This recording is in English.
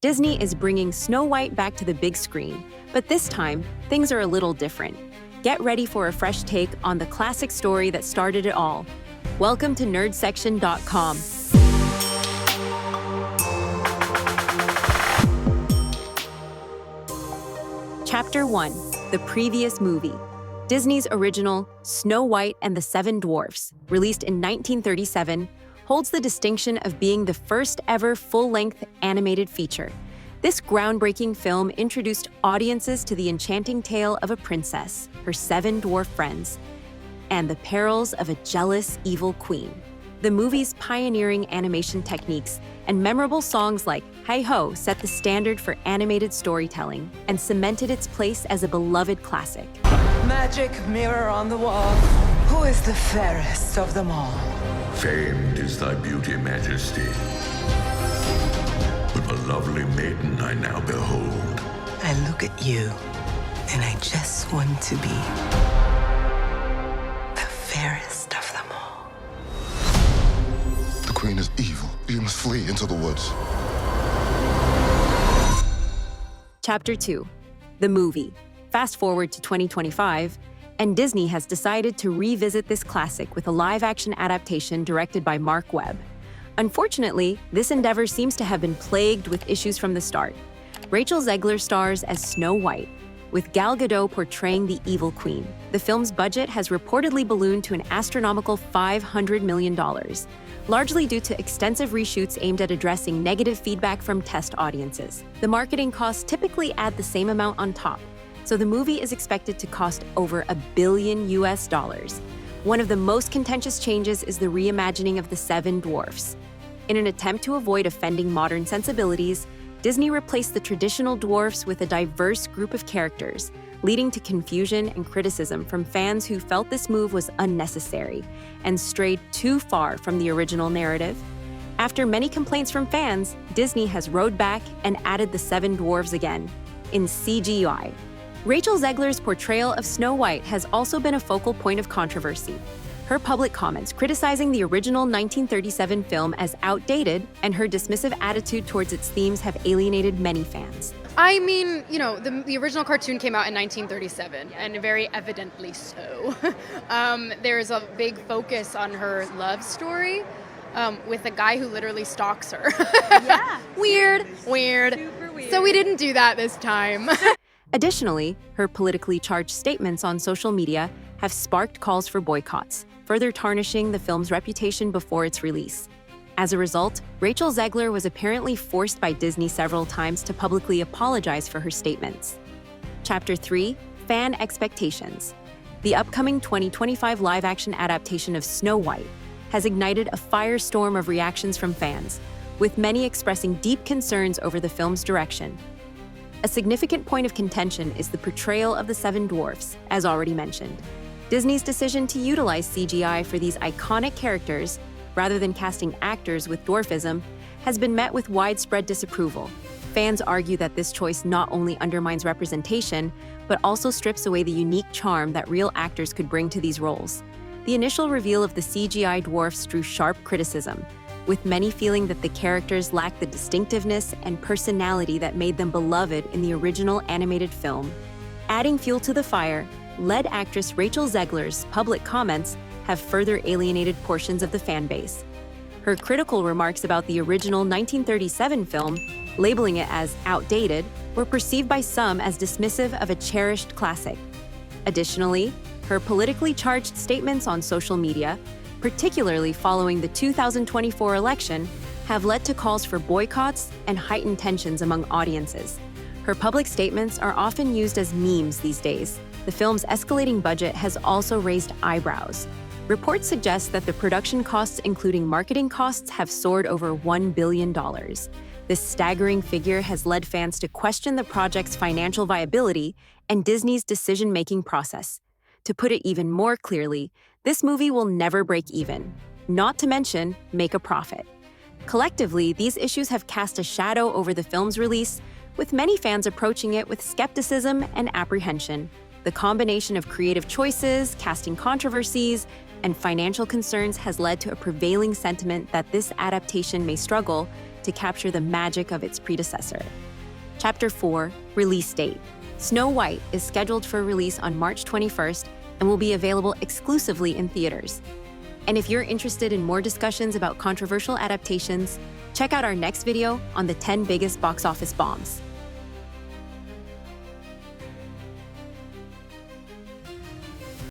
Disney is bringing Snow White back to the big screen, but this time, things are a little different. Get ready for a fresh take on the classic story that started it all. Welcome to nerdsection.com. Chapter 1: The Previous Movie. Disney's original Snow White and the Seven Dwarfs, released in 1937, holds the distinction of being the first ever full-length animated feature. This groundbreaking film introduced audiences to the enchanting tale of a princess, her seven dwarf friends, and the perils of a jealous, evil queen. The movie's pioneering animation techniques and memorable songs like Hi-Ho set the standard for animated storytelling and cemented its place as a beloved classic. Magic mirror on the wall, who is the fairest of them all? Famed is thy beauty, Majesty. But the lovely maiden I now behold. I look at you, and I just want to be the fairest of them all. The queen is evil. You must flee into the woods. Chapter 2: The Movie. Fast forward to 2025, and Disney has decided to revisit this classic with a live-action adaptation directed by Mark Webb. Unfortunately, this endeavor seems to have been plagued with issues from the start. Rachel Zegler stars as Snow White, with Gal Gadot portraying the evil queen. The film's budget has reportedly ballooned to an astronomical $500 million, largely due to extensive reshoots aimed at addressing negative feedback from test audiences. The marketing costs typically add the same amount on top, so the movie is expected to cost over $1 billion. One of the most contentious changes is the reimagining of the Seven Dwarfs. In an attempt to avoid offending modern sensibilities, Disney replaced the traditional dwarfs with a diverse group of characters, leading to confusion and criticism from fans who felt this move was unnecessary and strayed too far from the original narrative. After many complaints from fans, Disney has rode back and added the Seven Dwarfs again, in CGI. Rachel Zegler's portrayal of Snow White has also been a focal point of controversy. Her public comments criticizing the original 1937 film as outdated and her dismissive attitude towards its themes have alienated many fans. I mean, the original cartoon came out in 1937, and very evidently so. There's a big focus on her love story with a guy who literally stalks her. Yeah. Weird. Super weird. So we didn't do that this time. Additionally, her politically charged statements on social media have sparked calls for boycotts, further tarnishing the film's reputation before its release. As a result, Rachel Zegler was apparently forced by Disney several times to publicly apologize for her statements. Chapter 3: Fan Expectations. The upcoming 2025 live-action adaptation of Snow White has ignited a firestorm of reactions from fans, with many expressing deep concerns over the film's direction. A significant point of contention is the portrayal of the Seven Dwarfs, as already mentioned. Disney's decision to utilize CGI for these iconic characters, rather than casting actors with dwarfism, has been met with widespread disapproval. Fans argue that this choice not only undermines representation, but also strips away the unique charm that real actors could bring to these roles. The initial reveal of the CGI dwarfs drew sharp criticism, with many feeling that the characters lacked the distinctiveness and personality that made them beloved in the original animated film. Adding fuel to the fire, lead actress Rachel Zegler's public comments have further alienated portions of the fan base. Her critical remarks about the original 1937 film, labeling it as outdated, were perceived by some as dismissive of a cherished classic. Additionally, her politically charged statements on social media, particularly following the 2024 election, have led to calls for boycotts and heightened tensions among audiences. Her public statements are often used as memes these days. The film's escalating budget has also raised eyebrows. Reports suggest that the production costs, including marketing costs, have soared over $1 billion. This staggering figure has led fans to question the project's financial viability and Disney's decision-making process. To put it even more clearly, this movie will never break even, not to mention make a profit. Collectively, these issues have cast a shadow over the film's release, with many fans approaching it with skepticism and apprehension. The combination of creative choices, casting controversies, and financial concerns has led to a prevailing sentiment that this adaptation may struggle to capture the magic of its predecessor. Chapter 4, Release Date. Snow White is scheduled for release on March 21st and will be available exclusively in theaters. And if you're interested in more discussions about controversial adaptations, check out our next video on the 10 biggest box office bombs.